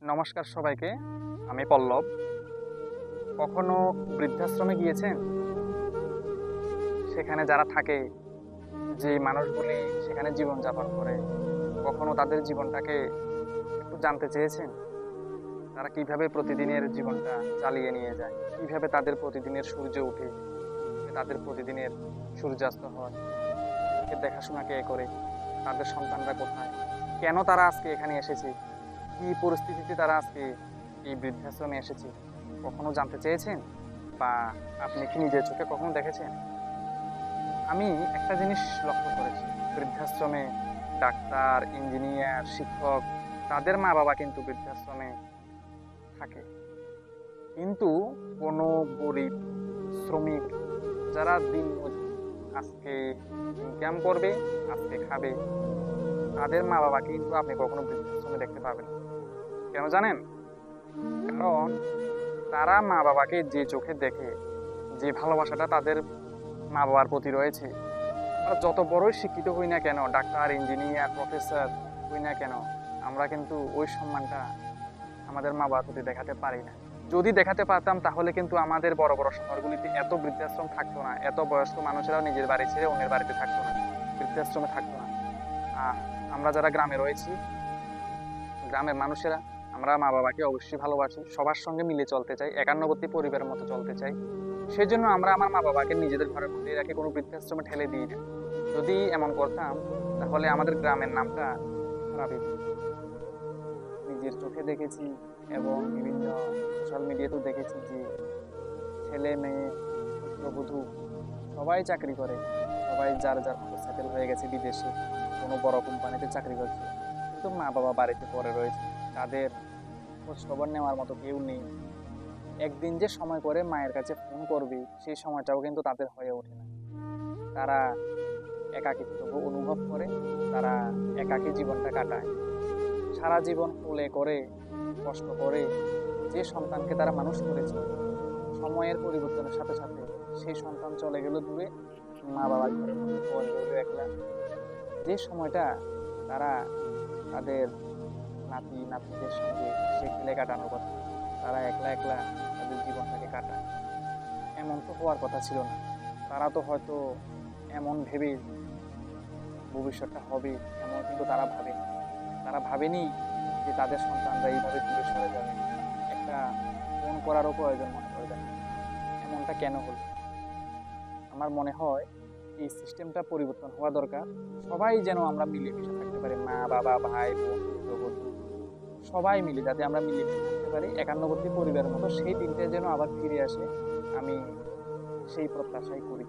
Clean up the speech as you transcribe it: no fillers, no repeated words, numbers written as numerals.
নমস্কার সবাইকে। আমি পল্লব। কখনো বৃদ্ধাশ্রমে গিয়েছেন? সেখানে যারা থাকে, যে মানুষগুলি সেখানে জীবনযাপন করে, কখনো তাদের জীবনটাকে একটু জানতে চেয়েছেন? তারা কিভাবে প্রতিদিনের জীবনটা চালিয়ে নিয়ে যায়? কিভাবে তাদের প্রতিদিনের সূর্য ওঠে? কিভাবে তাদের প্রতিদিনের সূর্যাস্ত হয়? এর দেখাশোনা কে করে? তাদের সন্তানরা কোথায়? কেন তারা আজকে এখানে এসেছে? কি পরিস্থিতিতে তারা আজকে এই বৃদ্ধাশ্রমে এসেছে? কখনো জানতে চেয়েছেন? বা আপনি কি নিজের চোখে কখনো দেখেছেন? আমি একটা জিনিস লক্ষ্য করেছি। বৃদ্ধাশ্রমে ডাক্তার, ইঞ্জিনিয়ার, শিক্ষক তাদের মা-বাবা কিন্তু বৃদ্ধাশ্রমে থাকে। কিন্তু কোনো গরিব, শ্রমিক যারা দিনমজুর আজকে ইনকাম করবে, আজকে খাবে, তাদের মা-বাবা কিন্তু আপনি কখনো বৃদ্ধাশ্রমে দেখতে পাবেন না। কেন জানেন? কারণ তারা মা-বাবাকে যে চোখে দেখে, যে ভালোবাসাটা তাদের মা-বাবার প্রতি রয়েছে, আমরা যত বড়ই শিক্ষিত হই না কেন, ডাক্তার, ইঞ্জিনিয়ার, প্রফেসর হই না কেন, আমরা কিন্তু ওই সম্মানটা আমাদের মা-বাবার প্রতি দেখাতে পারি না। যদি দেখাতে পারতাম তাহলে কিন্তু আমাদের বড়, বড় শহরগুলিতে এত বৃদ্ধাশ্রম থাকতো না। এত বয়স্ক মানুষেরাও নিজের বাড়ি ছেড়ে অন্যের বাড়িতে থাকতো না। বৃদ্ধাশ্রমে থাকতো না। আহ আমরা যারা গ্রামে রয়েছি, গ্রামের মানুষেরা আমরা মা-বাবাকে অবশ্যই ভালোবাসি। সবার সঙ্গে মিলে চলতে চাই। একান্নবর্তী পরিবারের মতো চলতে চাই। সেজন্য আমরা আমার মা-বাবাকে নিজেদের ঘরের মধ্যেই রাখি, কোনো বৃদ্ধাশ্রমে ঠেলে দিই না। যদি এমন করতাম তাহলে আমাদের গ্রামের নামটা খারাপ হতো। নিজের চোখে দেখেছি এবং বিভিন্ন সোশ্যাল মিডিয়াতেও দেখেছি যে ছেলে, মেয়ে, পুত্রবধূ সবাই চাকরি করে। সবাই যার যার মতো সেটেল হয়ে গেছে বিদেশে। কোনো বড় কোম্পানিতে চাকরি করছে। কিন্তু মা-বাবা বাড়িতে পড়ে রয়েছে। তাদের খোঁজ খবর নেওয়ার মতো কেউ নেই। একদিন যে সময় করে মায়ের কাছে ফোন করবে, সেই সময়টাও কিন্তু তাদের হয়ে ওঠে না। তারা একাকিত্ব অনুভব করে, তারা একাকী জীবনটা কাটায়। সারা জীবন কোলে করে, কষ্ট করে যে সন্তানকে তারা মানুষ করেছে, সময়ের পরিবর্তনের সাথে সাথে সেই সন্তান চলে গেল দূরে, মা-বাবার ঘরের মধ্যে পড়ে রইল একলা। যে সময়টা তারা তাদের নাতি-নাতনিদের সঙ্গে হেসে খেলে কাটানোর কথা, তারা একলা একলা তাদের জীবনটাকে কাটায়। এমন তো হওয়ার কথা ছিল না। তারা তো হয়তো এমন ভেবে ভবিষ্যৎটা হবে, এমন কিন্তু তারা ভাবেনি। তারা ভাবেনি যে তাদের সন্তানরা এইভাবে দূরে সরে যাবে। একটা ফোন করারও প্রয়োজন মনে করবে না। এমনটা কেন হলো? আমার মনে হয় এই সিস্টেমটা পরিবর্তন হওয়া দরকার। সবাই যেন আমরা মিলেমিশে থাকতে পারি। মা, বাবা, ভাই, বোন, পুত্রবধূ সবাই মিলে যাতে আমরা মিলেমিশে থাকতে পারি। একান্নবর্তী পরিবারের মতো সেই দিনটা যেন আবার ফিরে আসে। আমি সেই প্রত্যাশাই করি।